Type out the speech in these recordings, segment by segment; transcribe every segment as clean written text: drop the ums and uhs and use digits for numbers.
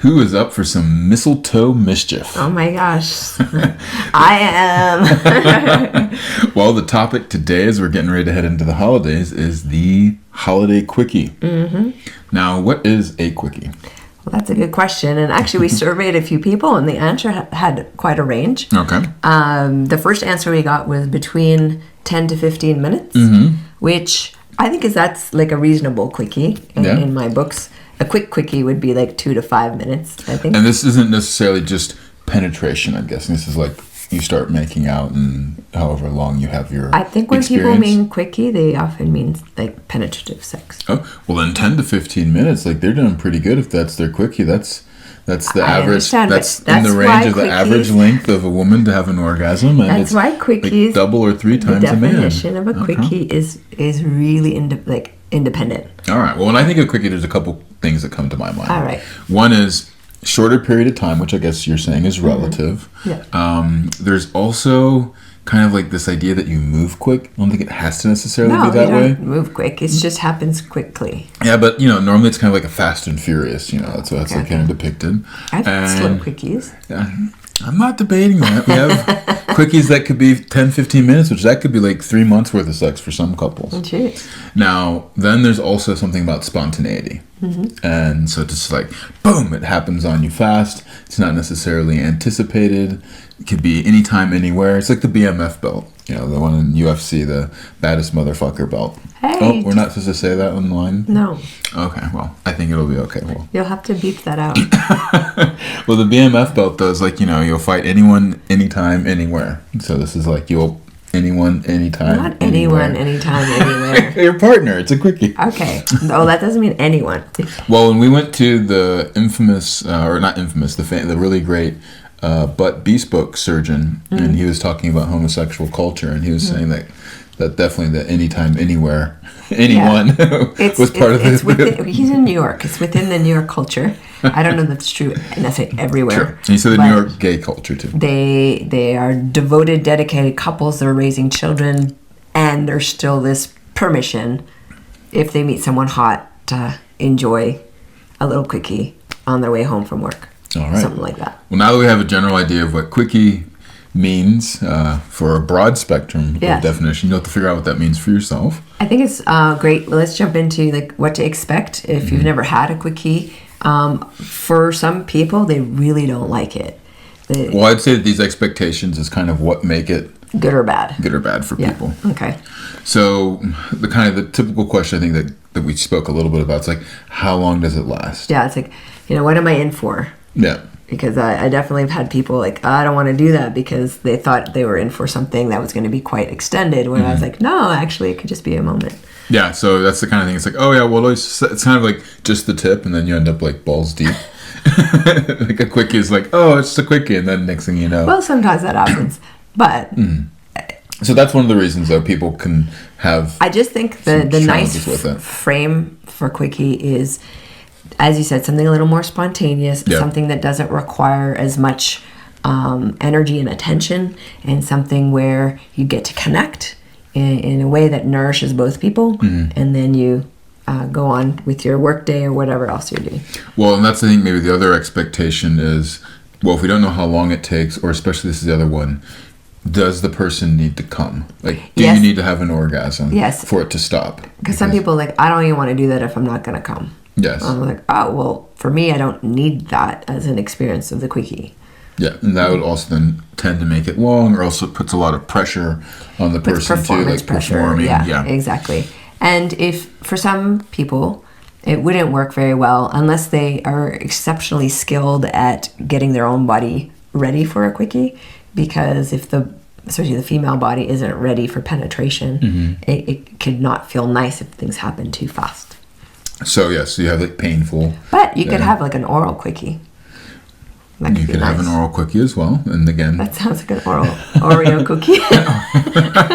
Who is up for some mistletoe mischief? Oh my gosh. I am. Well, the topic today, as we're getting ready to head into the holidays, is the holiday quickie. Mm-hmm. Now, what is a quickie? Well, that's a good question. And actually, we surveyed a few people, and the answer had quite a range. Okay. The first answer we got was between 10 to 15 minutes, which I think that's like a reasonable quickie in my books. A quick quickie would be like 2 to 5 minutes, I think. And this isn't necessarily just penetration, I'm guessing. This is like you start making out and however long you have your I think when people mean quickie, they often mean like penetrative sex. Oh, well then 10 to 15 minutes, like they're doing pretty good if that's their quickie. That's the average. That's in the range of the average length of a woman to have an orgasm. And that's why quickies, like double or 3 times a man. The definition of a quickie is really independent. All right. Well, when I think of quickie, there's a couple things that come to my mind. All right. One is shorter period of time, which I guess you're saying is relative. Yeah. There's also kind of like this idea that you move quick. I don't think it has to necessarily be that way. No, you don't move quick. It just happens quickly. Yeah, but normally it's kind of like a Fast and Furious. That's what that's kind of depicted. I think slow quickies. I'm not debating that. We have quickies that could be 10, 15 minutes, which that could be like 3 months worth of sex for some couples. Jeez. Now, then there's also something about spontaneity. Mm-hmm. And so it's just like, boom, it happens on you fast. It's not necessarily anticipated. It could be anytime, anywhere. It's like the BMF belt. The one in UFC, the baddest motherfucker belt. Hey. Oh, we're not supposed to say that online? No. Okay, well, I think it'll be okay. Well, you'll have to beep that out. Well, the BMF belt does like, you'll fight anyone, anytime, anywhere. So this is like anyone, anytime, not anyone, anytime, anywhere. Your partner, it's a quickie. Okay. Oh, that doesn't mean anyone. Well, when we went to the infamous, or not infamous, the really great butt bespoke surgeon, and he was talking about homosexual culture, and he was saying that definitely the anytime, anywhere, anyone was part of it. He's in New York. It's within the New York culture. I don't know if that's true necessarily everywhere. Sure. And he said the New York gay culture too. They are devoted, dedicated couples. They're raising children, and there's still this permission if they meet someone hot to enjoy a little quickie on their way home from work. All right. Something like that. Well, now that we have a general idea of what quickie means for a broad spectrum of definition, you'll have to figure out what that means for yourself. I think it's great. Well, let's jump into like what to expect if you've never had a quickie. For some people, they really don't like it. Well, I'd say that these expectations is kind of what make it good or bad for people. Okay. So the typical question I think that we spoke a little bit about is like, how long does it last? Yeah, it's like, what am I in for? Yeah. Because I definitely have had people like, I don't want to do that because they thought they were in for something that was going to be quite extended. When I was like, no, actually, it could just be a moment. Yeah, so that's the kind of thing. It's like, oh yeah, well, it's kind of like just the tip, and then you end up like balls deep. Like a quickie is like, oh, it's a quickie, and then next thing you know. Well, sometimes that happens, but. So that's one of the reasons, though, people can have. I just think the nice frame for quickie is, as you said, something a little more spontaneous, something that doesn't require as much energy and attention, and something where you get to connect in a way that nourishes both people, and then you go on with your work day or whatever else you're doing. Well, and that's, I think, maybe the other expectation is, well, if we don't know how long it takes, or especially this is the other one, does the person need to come? Like, do you need to have an orgasm for it to stop? Because some people are like, I don't even want to do that if I'm not going to come. Yes. I'm like, oh, well, for me, I don't need that as an experience of the quickie. Yeah, and that would also then tend to make it long, or also puts a lot of pressure on the person too, like performing. Yeah, exactly. And if for some people it wouldn't work very well unless they are exceptionally skilled at getting their own body ready for a quickie, because especially the female body isn't ready for penetration, it could not feel nice if things happen too fast. So yes, you have like painful. But you could have like an oral quickie. You could have an oral quickie as well, and again. That sounds like an Oreo cookie.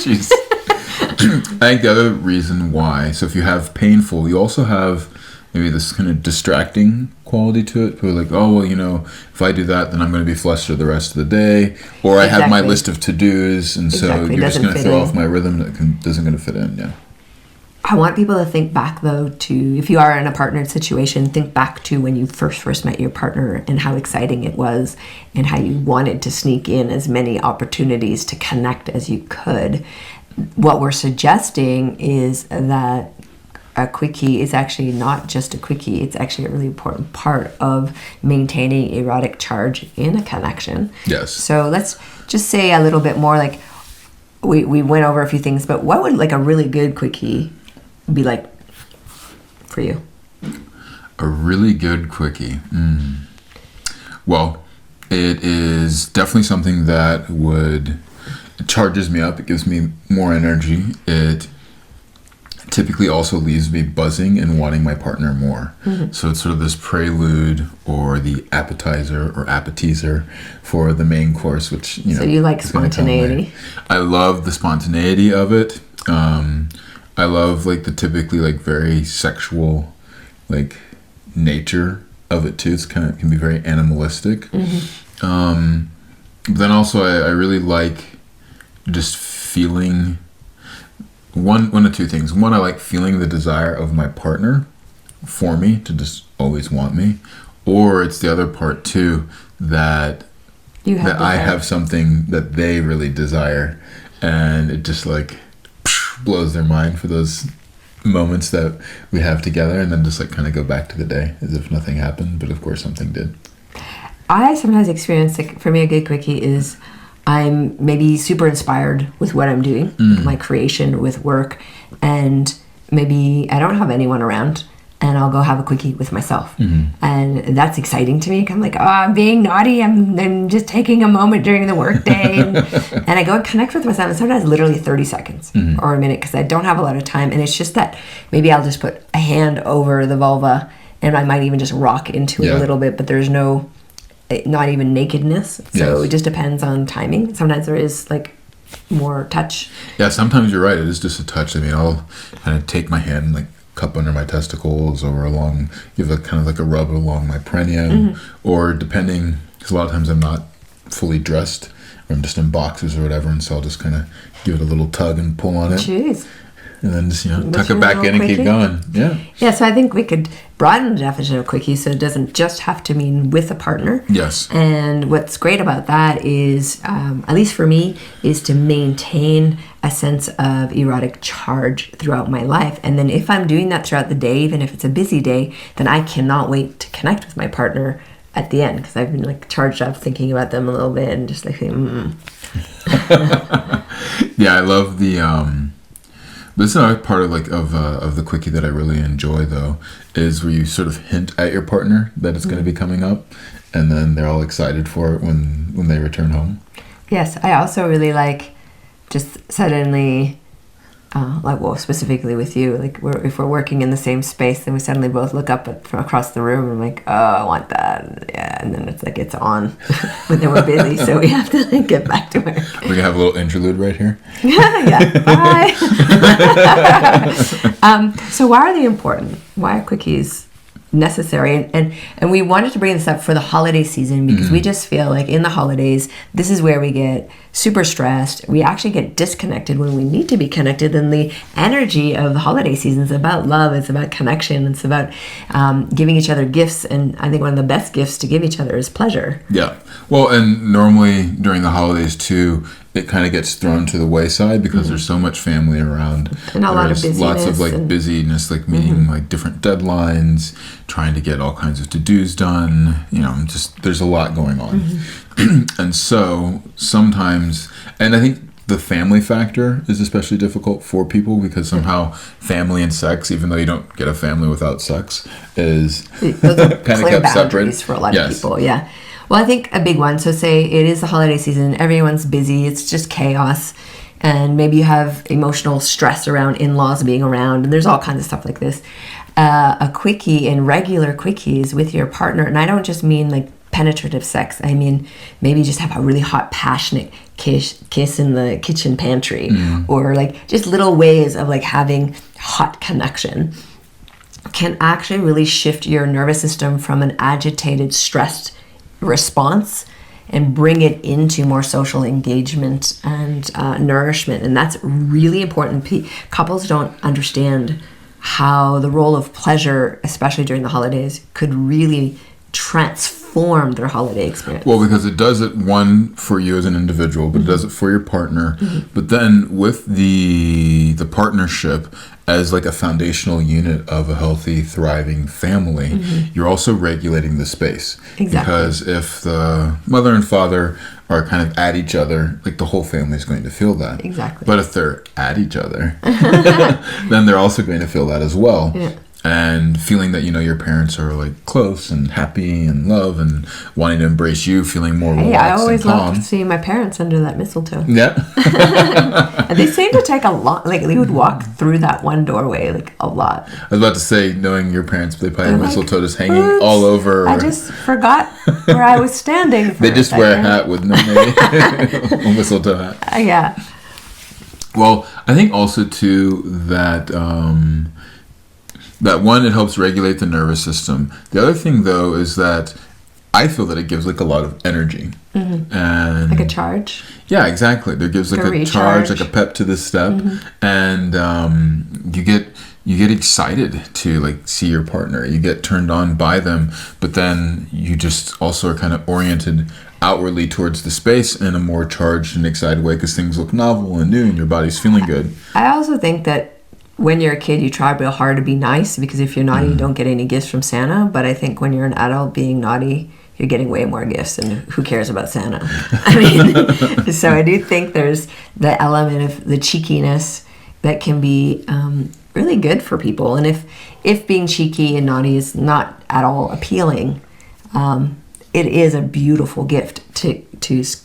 Jeez. I think the other reason why, so if you have painful, you also have maybe this kind of distracting quality to it. People are like, oh, well, if I do that, then I'm going to be flustered the rest of the day. Or I have my list of to-dos, and so you're just going to throw off my rhythm that isn't going to fit in, I want people to think back, though, to if you are in a partnered situation, think back to when you first met your partner and how exciting it was and how you wanted to sneak in as many opportunities to connect as you could. What we're suggesting is that a quickie is actually not just a quickie. It's actually a really important part of maintaining erotic charge in a connection. Yes. So let's just say a little bit more, like we went over a few things, but what would like a really good quickie be like for you? A really good quickie. Well, it is definitely something that it charges me up. It gives me more energy. It typically also leaves me buzzing and wanting my partner more. So it's sort of this prelude or the appetizer or appetizer for the main course, which, so you like spontaneity. I love the spontaneity of it. I love like the typically like very sexual like nature of it too. It's can be very animalistic. But then also I really like just feeling one of two things. One, I like feeling the desire of my partner for me to just always want me, or it's the other part too, that I have something that they really desire, and it just like blows their mind for those moments that we have together, and then just like kind of go back to the day as if nothing happened, but of course something did. I sometimes experience, like, for me, a good quickie is I'm maybe super inspired with what I'm doing, my creation with work, and maybe I don't have anyone around, and I'll go have a quickie with myself. And that's exciting to me. I'm like, oh, I'm being naughty. I'm just taking a moment during the workday. And I go and connect with myself. And sometimes literally 30 seconds or a minute because I don't have a lot of time. And it's just that maybe I'll just put a hand over the vulva and I might even just rock into it a little bit, but there's not even nakedness. So it just depends on timing. Sometimes there is like more touch. Yeah, sometimes you're right. It is just a touch. I mean, I'll kind of take my hand and like cup under my testicles or along, give a kind of like a rub along my perineum, or depending, because a lot of times I'm not fully dressed or I'm just in boxers or whatever, and so I'll just kind of give it a little tug and pull on it. Jeez. And then just, tuck it back in and keep going. Yeah, so I think we could broaden the definition of quickie so it doesn't just have to mean with a partner. Yes. And what's great about that is, at least for me, is to maintain a sense of erotic charge throughout my life. And then if I'm doing that throughout the day, even if it's a busy day, then I cannot wait to connect with my partner at the end because I've been like charged up thinking about them a little bit and just like, Yeah, I love the... This is another part of of the quickie that I really enjoy, though, is where you sort of hint at your partner that it's going to be coming up, and then they're all excited for it when they return home. Yes, I also really like just suddenly, specifically with you, like if we're working in the same space, then we suddenly both look up from across the room and I'm like, oh, I want that. Yeah, and then it's like it's on, but then we're busy, so we have to like get back to work. We're gonna have a little interlude right here. Yeah, bye. So why are they important? Why are quickies necessary? And we wanted to bring this up for the holiday season because we just feel like in the holidays, this is where we get super stressed. We actually get disconnected when we need to be connected. And the energy of the holiday season is about love. It's about connection. It's about giving each other gifts. And I think one of the best gifts to give each other is pleasure. Yeah. Well, and normally during the holidays too, it kind of gets thrown to the wayside because there's so much family around. And a lot of busyness. Lots of busyness, like meeting like different deadlines, trying to get all kinds of to-dos done. Just there's a lot going on. And so sometimes, and I think the family factor is especially difficult for people because somehow family and sex, even though you don't get a family without sex, is those are kind of kept separate for a lot of people. Yeah. Well, I think a big one, so say it is the holiday season, everyone's busy, it's just chaos, and maybe you have emotional stress around in-laws being around, and there's all kinds of stuff like this. A quickie and regular quickies with your partner, and I don't just mean like penetrative sex, I mean maybe just have a really hot, passionate kiss in the kitchen pantry, or like just little ways of like having hot connection can actually really shift your nervous system from an agitated, stressed response and bring it into more social engagement and nourishment. And that's really important. Couples don't understand how the role of pleasure, especially during the holidays, could really transform their holiday experience. Well, because it does it, one, for you as an individual, but it does it for your partner. But then with the partnership as like a foundational unit of a healthy, thriving family, you're also regulating the space. Exactly. Because if the mother and father are kind of at each other, like the whole family is going to feel that. Exactly. But if they're at each other, then they're also going to feel that as well. Yeah. And feeling that, your parents are like close and happy and love and wanting to embrace you, feeling more relaxed and calm. I always loved seeing my parents under that mistletoe. Yeah. And they seemed to take a lot, like they would walk through that one doorway like a lot. I was about to say, knowing your parents, they probably have mistletoe just hanging all over. I just forgot where I was standing. They just wear a hat with no name, a mistletoe hat. Yeah. Well, I think also too that that one, it helps regulate the nervous system. The other thing though is that I feel that it gives like a lot of energy. And like a charge. Yeah, exactly. There gives like a charge, like a pep to the step, and you get excited to like see your partner. You get turned on by them, but then you just also are kind of oriented outwardly towards the space in a more charged and excited way because things look novel and new and your body's feeling good. I also think that when you're a kid, you try real hard to be nice because if you're naughty, you don't get any gifts from Santa. But I think when you're an adult being naughty, you're getting way more gifts, and who cares about Santa? So I do think there's the element of the cheekiness that can be really good for people. And if being cheeky and naughty is not at all appealing, it is a beautiful gift to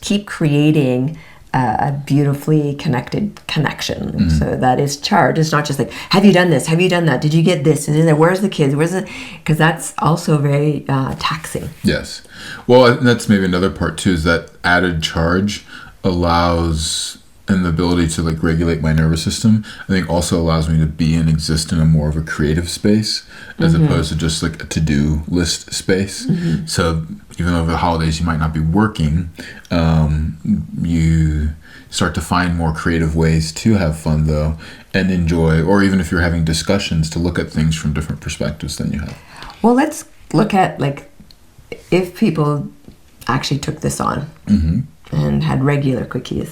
keep creating a beautifully connected connection. So that is charged. It's not just like, have you done this? Have you done that? Did you get this? And where's the kids? Because that's also very taxing. Yes. Well, that's maybe another part too, is that added charge allows, and the ability to like regulate my nervous system, I think also allows me to be and exist in a more of a creative space as opposed to just like a to-do list space. So even though over the holidays you might not be working, you start to find more creative ways to have fun though and enjoy, or even if you're having discussions, to look at things from different perspectives than you have. Well, let's look at like if people actually took this on and had regular quickies.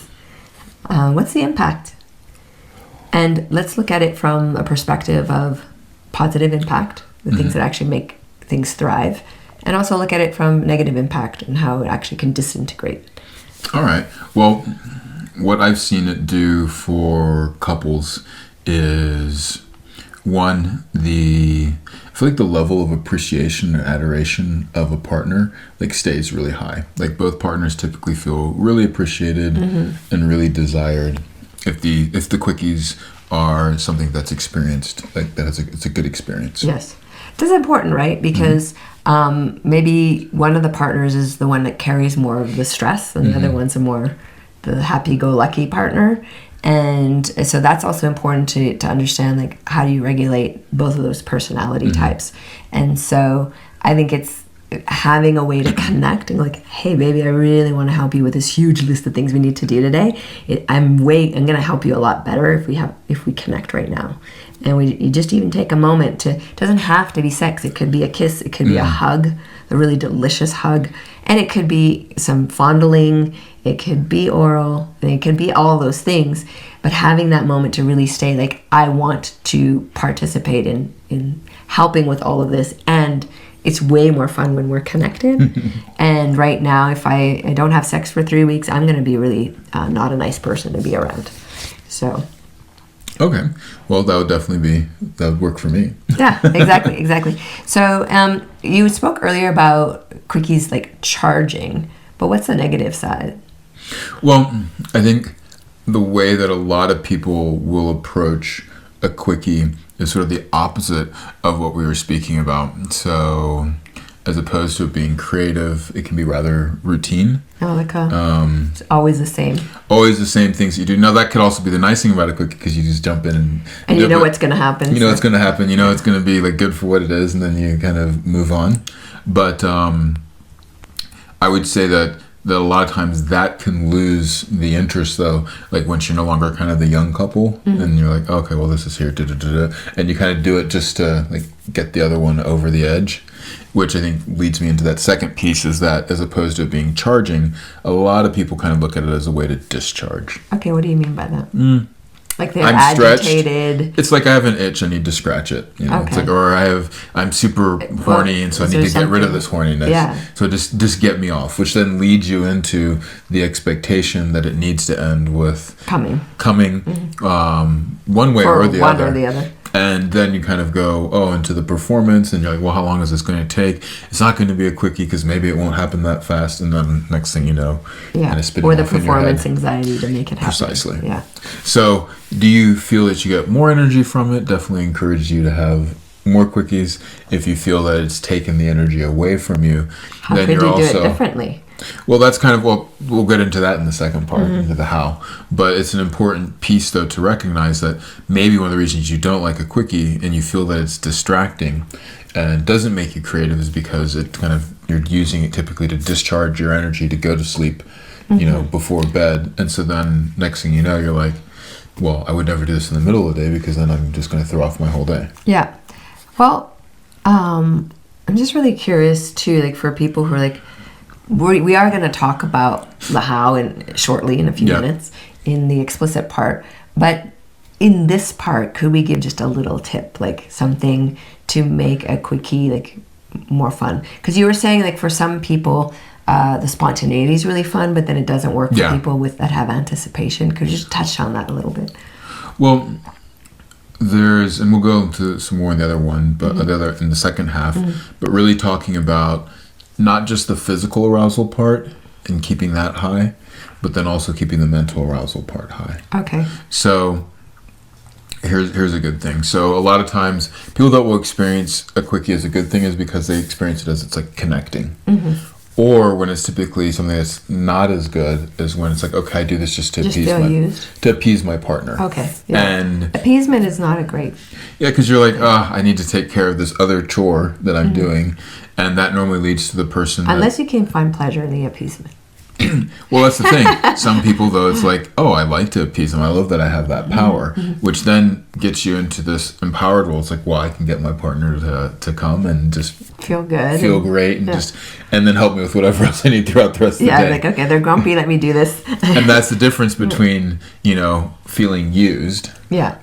What's the impact? And let's look at it from a perspective of positive impact, the things that actually make things thrive, and also look at it from negative impact and how it actually can disintegrate. All right. Well, what I've seen it do for couples is, one, I feel like the level of appreciation and adoration of a partner like stays really high. Like both partners typically feel really appreciated and really desired if the quickies are something that's experienced, like that it's a good experience. Yes. This is important, right? Because maybe one of the partners is the one that carries more of the stress and the other one's the happy-go-lucky partner. And so that's also important to understand, like, how do you regulate both of those personality types? And so I think it's having a way to connect and like, hey, baby, I really want to help you with this huge list of things we need to do today. I'm going to help you a lot better if we connect right now. And you just even take a moment it doesn't have to be sex. It could be a kiss. It could be a hug, a really delicious hug. And it could be some fondling. It could be oral. And it could be all those things. But having that moment to really stay like, I want to participate in helping with all of this. And it's way more fun when we're connected. And right now, if I don't have sex for 3 weeks, I'm going to be really not a nice person to be around. So... Okay. Well, that would work for me. Yeah, exactly. So you spoke earlier about quickies like charging, but what's the negative side? Well, I think the way that a lot of people will approach a quickie is sort of the opposite of what we were speaking about. So as opposed to it being creative, it can be rather routine. Oh, like it's always the same. Always the same things you do. Now, that could also be the nice thing about a quickie, because you just jump in and you know what's going to happen. You know what's going to happen. You know it's going to be like good for what it is, and then you kind of move on. But I would say that that a lot of times that can lose the interest, though, like once you're no longer kind of the young couple, and you're like, okay, well, this is here, and you kind of do it just to like get the other one over the edge, which I think leads me into that second piece, is that as opposed to it being charging, a lot of people kind of look at it as a way to discharge. Okay, what do you mean by that? Like they're agitated. It's like I have an itch, I need to scratch it. You know? Okay. It's like, or I'm super horny, and so I need to get rid of this horniness. Yeah. So just get me off, which then leads you into the expectation that it needs to end with coming, one way or the other. And then you kind of go, into the performance, and you're like, well, how long is this going to take? It's not going to be a quickie because maybe it won't happen that fast. And then next thing you know, kind of spitting or the performance anxiety to make it happen. Precisely. Yeah. So do you feel that you get more energy from it? Definitely encourage you to have more quickies. If you feel that it's taken the energy away from you, how then could you do it differently? Well, that's kind of, we'll get into that in the second part, into the how. But it's an important piece, though, to recognize that maybe one of the reasons you don't like a quickie and you feel that it's distracting and doesn't make you creative is because it kind of, you're using it typically to discharge your energy to go to sleep, before bed. And so then next thing you know, you're like, well, I would never do this in the middle of the day because then I'm just going to throw off my whole day. Yeah. Well, I'm just really curious, too, like for people who are like, we are going to talk about the how shortly in a few minutes in the explicit part. But in this part, could we give just a little tip, like something to make a quickie like more fun? Because you were saying like for some people, the spontaneity is really fun, but then it doesn't work for people that have anticipation. Could you just touch on that a little bit? Well, and we'll go into some more in the other one, but in the second half, but really talking about not just the physical arousal part and keeping that high, but then also keeping the mental arousal part high. Okay. So here's a good thing. So a lot of times people that will experience a quickie as a good thing is because they experience it as it's like connecting. Or when it's typically something that's not as good is when it's like, okay, I do this just to appease my partner. Okay. Yeah. And appeasement is not a great. Yeah, because you're like, I need to take care of this other chore that I'm doing. And that normally leads to the person. Unless you can find pleasure in the appeasement. Well, that's the thing. Some people, though, it's like, I like to appease them. I love that I have that power, which then gets you into this empowered role. It's like, I can get my partner to come and just feel good, feel great, and and then help me with whatever else I need throughout the rest of the day. Yeah, like, okay, they're grumpy. Let me do this. And that's the difference between, feeling used. Yeah.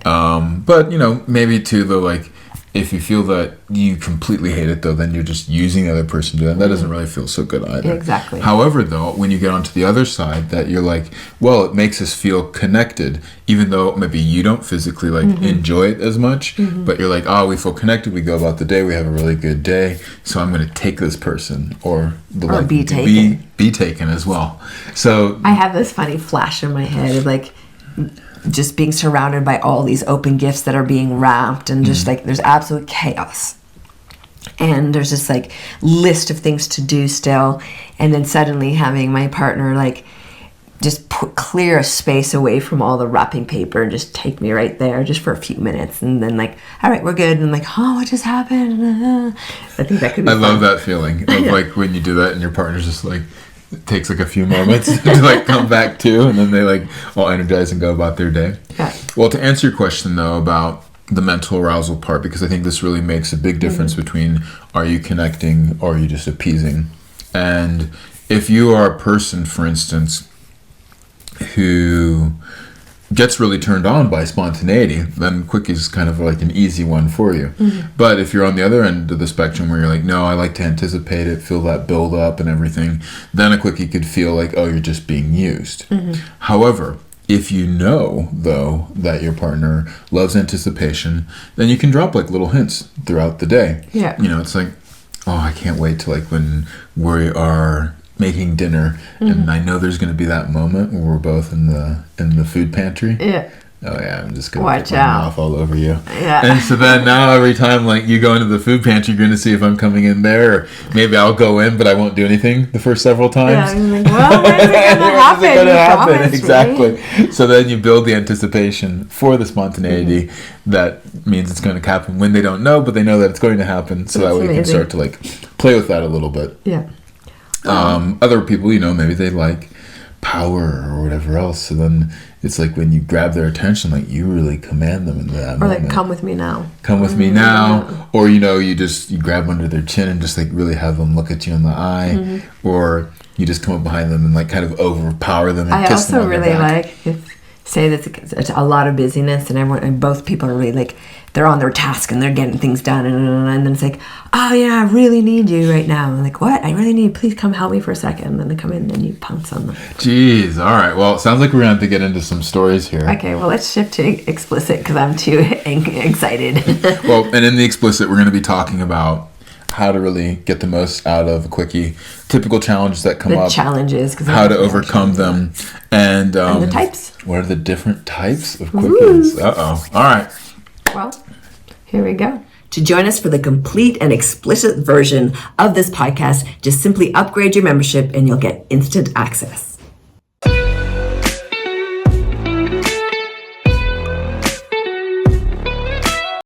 But, maybe too, though, like, if you feel that you completely hate it, though, then you're just using the other person to do it. And that doesn't really feel so good either. Exactly. However, though, when you get onto the other side, that you're like, it makes us feel connected, even though maybe you don't physically enjoy it as much, but you're like, we feel connected. We go about the day. We have a really good day. So I'm going to take this person or be taken. Be taken as well. So I have this funny flash in my head of like, just being surrounded by all these open gifts that are being wrapped and just like there's absolute chaos and there's this like list of things to do still, and then suddenly having my partner like just clear a space away from all the wrapping paper and just take me right there just for a few minutes, and then like, all right, we're good, and I'm like, what just happened? I think that could be fun. Love that feeling of like when you do that and your partner's just like, it takes like a few moments to like come back to, and then they like all energize and go about their day. Yeah. Well, to answer your question though about the mental arousal part, because I think this really makes a big difference between are you connecting or are you just appeasing. And if you are a person, for instance, who gets really turned on by spontaneity, then quickie is kind of like an easy one for you. But if you're on the other end of the spectrum where you're like, no, I like to anticipate it, feel that build up and everything, then a quickie could feel like, you're just being used. However, if you know, though, that your partner loves anticipation, then you can drop like little hints throughout the day. Yeah. It's like, I can't wait to like when we are making dinner, and I know there's going to be that moment where we're both in the food pantry. Yeah. Oh yeah, I'm just going to get my mouth all over you. Yeah. And so then now every time like you go into the food pantry, you're going to see if I'm coming in there, or maybe I'll go in, but I won't do anything the first several times. Yeah, I'm like, well, when's it going to happen? Exactly. Right? So then you build the anticipation for the spontaneity. That means it's going to happen when they don't know, but they know that it's going to happen. So that way you can start to like play with that a little bit. Yeah. Other people, maybe they like power or whatever else. So then it's like when you grab their attention, like you really command them in that or moment. like, come with me now. Come with me now. Or, you grab under their chin and just like really have them look at you in the eye. Or you just come up behind them and like kind of overpower them and kiss them on their back. I also really like say that it's a lot of busyness and both people are really like they're on their task and they're getting things done and then it's like, oh yeah, I really need you right now. I'm like, what? I really need you. Please come help me for a second. And then they come in and you pounce on them. Jeez. All right. Well, it sounds like we're going to have to get into some stories here. Okay. Well, let's shift to explicit because I'm too excited. Well, and in the explicit, we're going to be talking about how to really get the most out of a quickie, typical challenges that come up, challenges, how to overcome them, and the types. What are the different types of quickies? All right. Well, here we go. To join us for the complete and explicit version of this podcast, just simply upgrade your membership and you'll get instant access.